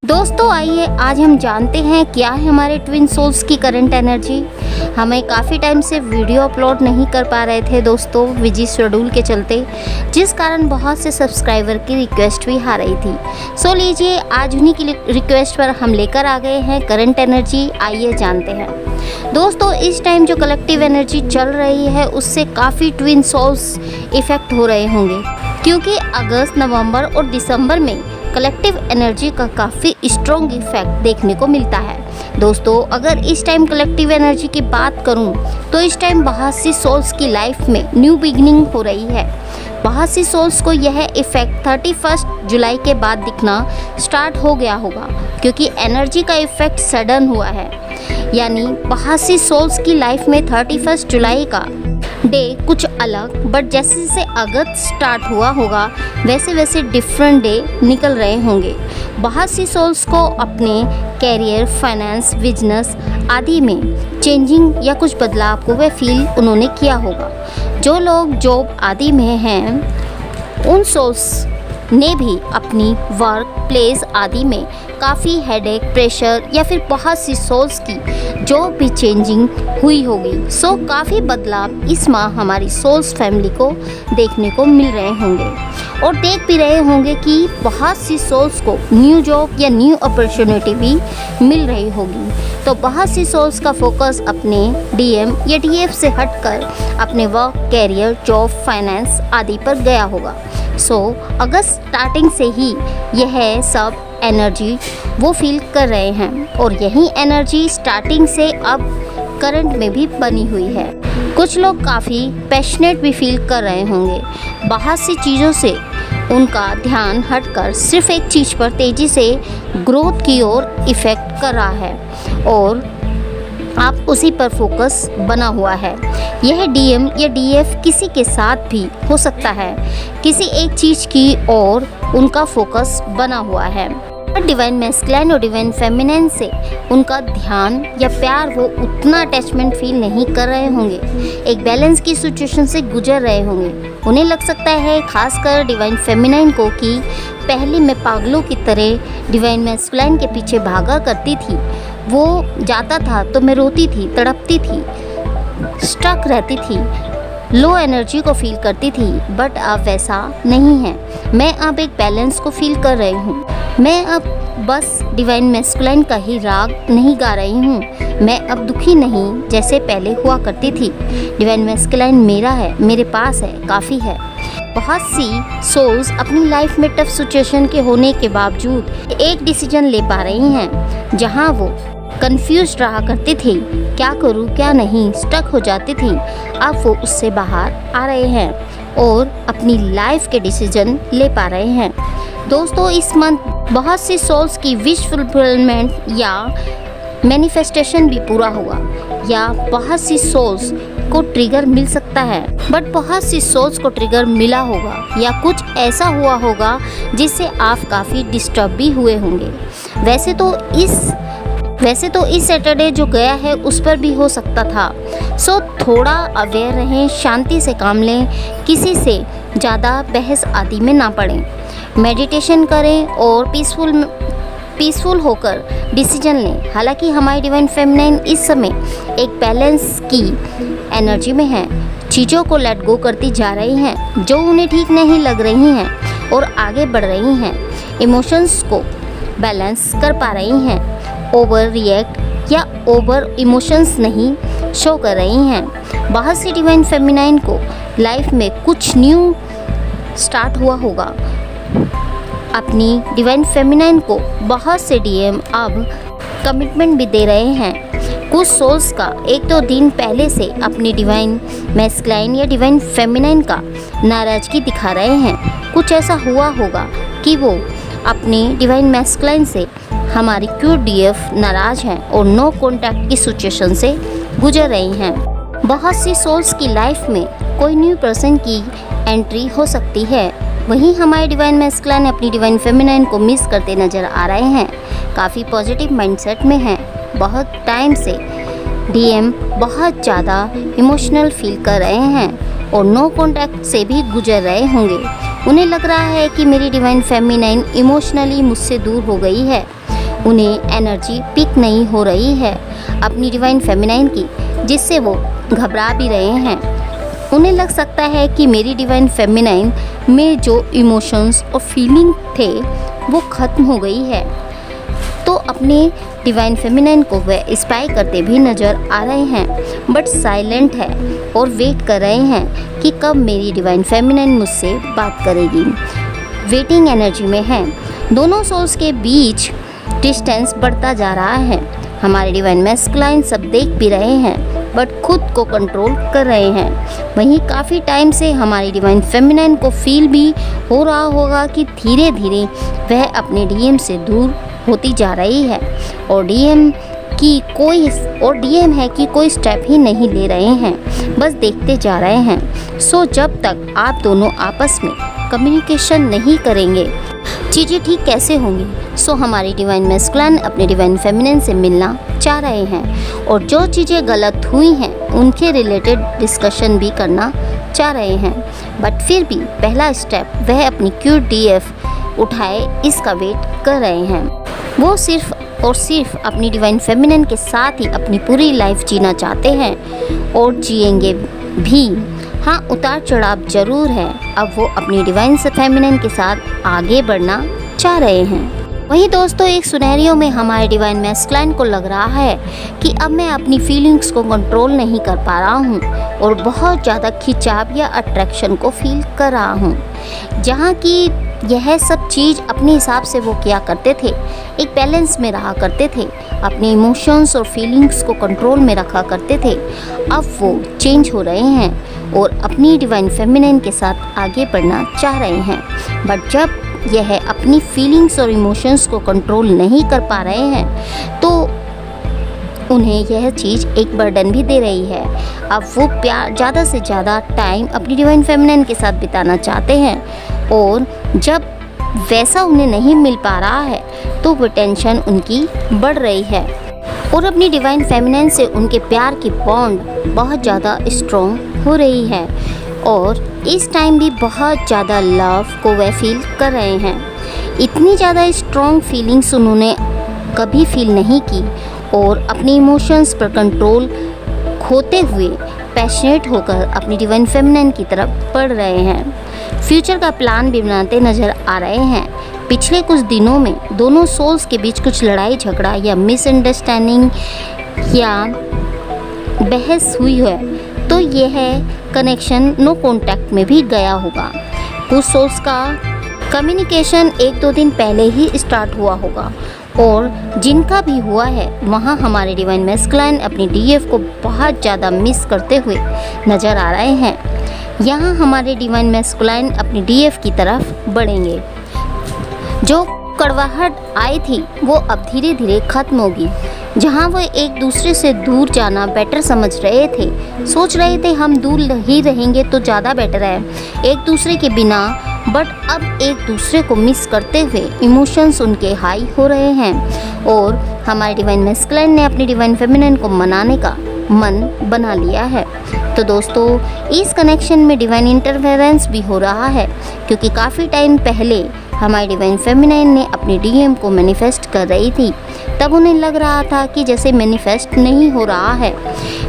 दोस्तों आइए आज हम जानते हैं क्या है हमारे ट्विन सोल्स की करंट एनर्जी। हमें काफ़ी टाइम से वीडियो अपलोड नहीं कर पा रहे थे दोस्तों, बिजी शेड्यूल के चलते, जिस कारण बहुत से सब्सक्राइबर की रिक्वेस्ट भी आ रही थी। सो लीजिए आज उन्हीं की रिक्वेस्ट पर हम लेकर आ गए हैं करंट एनर्जी। आइए जानते हैं दोस्तों। इस टाइम जो कलेक्टिव एनर्जी चल रही है उससे काफ़ी ट्विन सोल्स इफ़ेक्ट हो रहे होंगे, क्योंकि अगस्त, नवंबर और दिसंबर में कलेक्टिव एनर्जी का काफ़ी स्ट्रॉन्ग इफेक्ट देखने को मिलता है। दोस्तों अगर इस टाइम कलेक्टिव एनर्जी की बात करूं तो इस टाइम बहुत सी सोल्स की लाइफ में न्यू बिगिनिंग हो रही है। बहुत सी सोल्स को यह इफेक्ट 31 जुलाई के बाद दिखना स्टार्ट हो गया होगा, क्योंकि एनर्जी का इफेक्ट सडन हुआ है। यानी बहुत सी सोल्स की लाइफ में 31 जुलाई का डे कुछ अलग, बट जैसे जैसे अगस्त स्टार्ट हुआ होगा वैसे वैसे डिफरेंट डे निकल रहे होंगे। बहुत सी सोल्स को अपने कैरियर, फाइनेंस, बिजनेस आदि में चेंजिंग या कुछ बदलाव को वह फील उन्होंने किया होगा। जो लोग जॉब आदि में हैं उन सोल्स ने भी अपनी वर्क प्लेस आदि में काफ़ी हेडेक, प्रेशर या फिर बहुत सी सोल्स की जो भी चेंजिंग हुई होगी। सो काफ़ी बदलाव इस माह हमारी सोल्स फैमिली को देखने को मिल रहे होंगे, और देख भी रहे होंगे कि बहुत सी सोल्स को न्यू जॉब या न्यू अपॉर्चुनिटी भी मिल रही होगी। तो बहुत सी सोल्स का फोकस अपने डीएम या डीएफ से हटकर अपने वर्क, कैरियर, जॉब, फाइनेंस आदि पर गया होगा। सो अगस्त स्टार्टिंग से ही यह सब एनर्जी वो फील कर रहे हैं, और यही एनर्जी स्टार्टिंग से अब करंट में भी बनी हुई है। कुछ लोग काफ़ी पैशनेट भी फील कर रहे होंगे। बहुत सी चीज़ों से उनका ध्यान हटकर सिर्फ एक चीज़ पर तेज़ी से ग्रोथ की ओर इफ़ेक्ट कर रहा है, और आप उसी पर फोकस बना हुआ है। यह डीएम या डीएफ किसी के साथ भी हो सकता है, किसी एक चीज़ की ओर उनका फोकस बना हुआ है। डिवाइन मैस्कुलिन और डिवाइन फेमिनिन से उनका ध्यान या प्यार वो उतना अटैचमेंट फील नहीं कर रहे होंगे, एक बैलेंस की सिचुएशन से गुजर रहे होंगे। उन्हें लग सकता है, खासकर डिवाइन फेमिनिन को, कि पहले मैं पागलों की तरह डिवाइन मैस्कुलिन के पीछे भागा करती थी। वो जाता था तो मैं रोती थी, तड़पती थी, स्टक रहती थी, लो एनर्जी को फील करती थी। बट अब वैसा नहीं है। मैं अब एक बैलेंस को फील कर रही हूँ। मैं अब बस डिवाइन मैस्कुलिन का ही राग नहीं गा रही हूँ। मैं अब दुखी नहीं जैसे पहले हुआ करती थी। डिवाइन मैस्कुलिन मेरा है, मेरे पास है, काफ़ी है। बहुत सी सोल्स अपनी लाइफ में टफ सिचुएशन के होने के बावजूद एक डिसीजन ले पा रही हैं। जहाँ वो कंफ्यूज रहा करती थी, क्या करूँ क्या नहीं, स्टक हो जाती थी, अब वो उससे बाहर आ रहे हैं और अपनी लाइफ के डिसीजन ले पा रहे हैं। दोस्तों इस मंथ बहुत सी सोल्स की विश फुलफिलमेंट या मैनिफेस्टेशन भी पूरा हुआ, या बहुत सी सोल्स को ट्रिगर मिल सकता है, बट बहुत सी सोल्स को ट्रिगर मिला होगा या कुछ ऐसा हुआ होगा जिससे आप काफ़ी डिस्टर्ब भी हुए होंगे। वैसे तो इस सैटरडे जो गया है उस पर भी हो सकता था। सो थोड़ा अवेयर रहें, शांति से काम लें, किसी से ज़्यादा बहस आदि में ना पड़ें, मेडिटेशन करें और पीसफुल होकर डिसीजन लें। हालांकि हमारी डिवाइन फेमिनिन इस समय एक बैलेंस की एनर्जी में है, चीज़ों को लेट गो करती जा रही हैं जो उन्हें ठीक नहीं लग रही हैं, और आगे बढ़ रही हैं, इमोशंस को बैलेंस कर पा रही हैं, ओवर रिएक्ट या ओवर इमोशंस नहीं शो कर रही हैं। बहुत सी डिवाइन फेमिनिन को लाइफ में कुछ न्यू स्टार्ट हुआ होगा। अपनी डिवाइन फेमिनिन को बहुत से डीएम अब कमिटमेंट भी दे रहे हैं। कुछ सोल्स का 1-2 दिन पहले से अपनी डिवाइन मैस्कुलिन या डिवाइन फेमिनिन का नाराज़गी दिखा रहे हैं। कुछ ऐसा हुआ होगा कि वो अपनी डिवाइन मैस्कुलिन से, हमारी क्यूट डीएफ, नाराज़ हैं और नो कॉन्टैक्ट की सिचुएशन से गुजर रही हैं। बहुत सी सोल्स की लाइफ में कोई न्यू पर्सन की एंट्री हो सकती है। वहीं हमारे डिवाइन मैस्कुलिन अपनी डिवाइन फेमिनिन को मिस करते नज़र आ रहे हैं। काफ़ी पॉजिटिव माइंडसेट में हैं। बहुत टाइम से डीएम बहुत ज़्यादा इमोशनल फील कर रहे हैं और नो कॉन्टैक्ट से भी गुजर रहे होंगे। उन्हें लग रहा है कि मेरी डिवाइन फेमिनिन इमोशनली मुझसे दूर हो गई है। उन्हें एनर्जी पिक नहीं हो रही है अपनी डिवाइन फेमिनाइन की, जिससे वो घबरा भी रहे हैं। उन्हें लग सकता है कि मेरी डिवाइन फेमिनाइन में जो इमोशंस और फीलिंग थे वो ख़त्म हो गई है। तो अपने डिवाइन फेमिनाइन को वह स्पाई करते भी नज़र आ रहे हैं, बट साइलेंट है और वेट कर रहे हैं कि कब मेरी डिवाइन फेमिनाइन मुझसे बात करेगी। वेटिंग एनर्जी में है। दोनों सोल्स के बीच डिस्टेंस बढ़ता जा रहा है। हमारे डिवाइन मैस्कुलाइन सब देख भी रहे हैं, बट खुद को कंट्रोल कर रहे हैं। वहीं काफ़ी टाइम से हमारी डिवाइन फेमिनाइन को फील भी हो रहा होगा कि धीरे धीरे वह अपने डीएम से दूर होती जा रही है और डीएम है कि कोई स्टेप ही नहीं ले रहे हैं, बस देखते जा रहे हैं। सो जब तक आप दोनों आपस में कम्युनिकेशन नहीं करेंगे चीज़ें ठीक कैसे होंगी। सो हमारी डिवाइन मैस्कुलाइन अपने डिवाइन फेमिनिन से मिलना चाह रहे हैं और जो चीज़ें गलत हुई हैं उनके रिलेटेड डिस्कशन भी करना चाह रहे हैं, बट फिर भी पहला स्टेप वह अपनी क्यूट डीएफ उठाए इसका वेट कर रहे हैं। वो सिर्फ और सिर्फ अपनी डिवाइन फेमिनिन के साथ ही अपनी पूरी लाइफ जीना चाहते हैं और जिएंगे भी। हाँ, उतार चढ़ाव ज़रूर है। अब वो अपनी डिवाइन फेमिनिन के साथ आगे बढ़ना चाह रहे हैं। वहीं दोस्तों, एक सिनेरियो में हमारे डिवाइन मैस्कुलाइन को लग रहा है कि अब मैं अपनी फीलिंग्स को कंट्रोल नहीं कर पा रहा हूँ और बहुत ज़्यादा खिंचाव या अट्रैक्शन को फील कर रहा हूँ। जहाँ की यह सब चीज़ अपने हिसाब से वो किया करते थे, एक बैलेंस में रहा करते थे, अपने इमोशंस और फीलिंग्स को कंट्रोल में रखा करते थे। अब वो चेंज हो रहे हैं और अपनी डिवाइन फेमिनिन के साथ आगे बढ़ना चाह रहे हैं, बट जब यह अपनी फीलिंग्स और इमोशंस को कंट्रोल नहीं कर पा रहे हैं तो उन्हें यह चीज़ एक बर्डन भी दे रही है। अब वो ज़्यादा से ज़्यादा टाइम अपनी डिवाइन फेमिनिन के साथ बिताना चाहते हैं और जब वैसा उन्हें नहीं मिल पा रहा है तो वो टेंशन उनकी बढ़ रही है और अपनी डिवाइन फेमिनिन से उनके प्यार की बॉन्ड बहुत ज़्यादा स्ट्रॉन्ग हो रही है और इस टाइम भी बहुत ज़्यादा लव को वह फील कर रहे हैं। इतनी ज़्यादा स्ट्रॉन्ग फीलिंग्स उन्होंने कभी फील नहीं की और अपने इमोशंस पर कंट्रोल खोते हुए पैशनेट होकर अपनी डिवाइन फेमिनिन की तरफ बढ़ रहे हैं। फ्यूचर का प्लान भी बनाते नज़र आ रहे हैं। पिछले कुछ दिनों में दोनों सोल्स के बीच कुछ लड़ाई झगड़ा या मिसअंडरस्टैंडिंग या बहस हुई है, तो यह कनेक्शन नो कॉन्टैक्ट में भी गया होगा। कुछ सोल्स का कम्युनिकेशन 1-2 दिन पहले ही स्टार्ट हुआ होगा और जिनका भी हुआ है वहाँ हमारे डिवाइन मैस्कुलाइन अपनी डीएफ को बहुत ज़्यादा मिस करते हुए नज़र आ रहे हैं। यहाँ हमारे डिवाइन मैस्कुलाइन अपनी डीएफ की तरफ बढ़ेंगे। जो कड़वाहट आई थी वो अब धीरे धीरे ख़त्म होगी। जहाँ वो एक दूसरे से दूर जाना बेटर समझ रहे थे, सोच रहे थे हम दूर ही रहेंगे तो ज़्यादा बेटर है एक दूसरे के बिना, बट अब एक दूसरे को मिस करते हुए इमोशंस उनके हाई हो रहे हैं और हमारे डिवाइन मैस्कुलाइन ने अपनी डिवाइन फेमिनिन को मनाने का मन बना लिया है। तो दोस्तों, इस कनेक्शन में डिवाइन इंटरफेरेंस भी हो रहा है क्योंकि काफ़ी टाइम पहले हमारी डिवाइन फेमिनिन ने अपनी डीएम को मैनिफेस्ट कर रही थी। तब उन्हें लग रहा था कि जैसे मैनिफेस्ट नहीं हो रहा है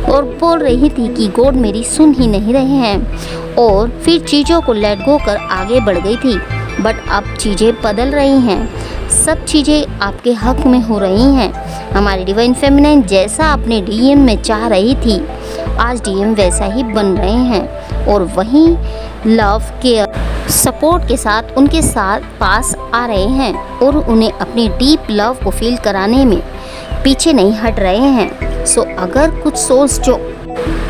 और बोल रही थी कि गॉड मेरी सुन ही नहीं रहे हैं और फिर चीज़ों को लेट गो कर आगे बढ़ गई थी। बट अब चीज़ें बदल रही हैं, सब चीज़ें आपके हक में हो रही हैं। हमारी डिवाइन फेमिनिन जैसा अपने डीएम में चाह रही थी, आज डीएम वैसा ही बन रहे हैं और वहीं लव केयर सपोर्ट के साथ उनके साथ पास आ रहे हैं और उन्हें अपनी डीप लव को फील कराने में पीछे नहीं हट रहे हैं। सो अगर कुछ सोल्स जो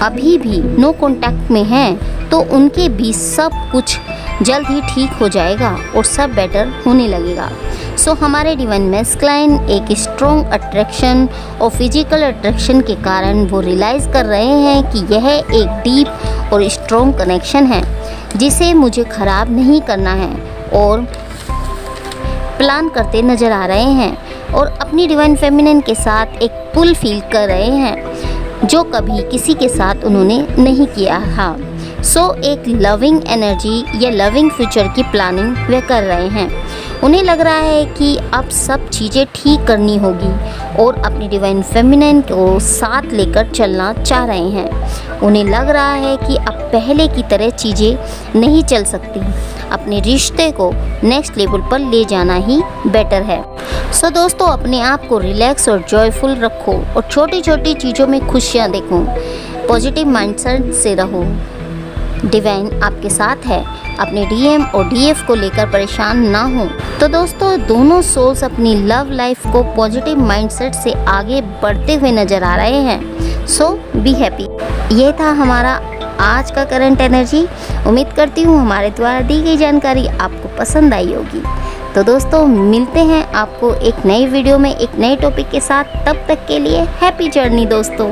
अभी भी नो कॉन्टैक्ट में हैं तो उनके भी सब कुछ जल्द ही ठीक हो जाएगा और सब बेटर होने लगेगा। सो हमारे डिवाइन मैस्कुलाइन एक स्ट्रॉन्ग अट्रैक्शन और फिजिकल अट्रैक्शन के कारण वो रियलाइज़ कर रहे हैं कि यह एक डीप और स्ट्रॉन्ग कनेक्शन है जिसे मुझे ख़राब नहीं करना है और प्लान करते नज़र आ रहे हैं और अपनी डिवाइन फेमिनिन के साथ एक पुल फील कर रहे हैं जो कभी किसी के साथ उन्होंने नहीं किया था। सो एक लविंग एनर्जी या लविंग फ्यूचर की प्लानिंग वे कर रहे हैं उन्हें लग रहा है कि अब सब चीज़ें ठीक करनी होगी और अपनी डिवाइन फेमिनिन को साथ लेकर चलना चाह रहे हैं। उन्हें लग रहा है कि अब पहले की तरह चीज़ें नहीं चल सकती, अपने रिश्ते को नेक्स्ट लेवल पर ले जाना ही बेटर है। सो दोस्तों, अपने आप को रिलैक्स और जॉयफुल रखो और छोटी छोटी चीज़ों में खुशियाँ देखो। पॉजिटिव माइंडसेट से रहो। डिवाइन आपके साथ है। अपने डीएम और डीएफ को लेकर परेशान ना हो। तो दोस्तों, दोनों सोल्स अपनी लव लाइफ को पॉजिटिव माइंडसेट से आगे बढ़ते हुए नज़र आ रहे हैं। सो बी हैप्पी। ये था हमारा आज का करंट एनर्जी। उम्मीद करती हूँ हमारे द्वारा दी गई जानकारी आपको पसंद आई होगी। तो दोस्तों, मिलते हैं आपको एक नई वीडियो में एक नए टॉपिक के साथ। तब तक के लिए हैप्पी जर्नी दोस्तों।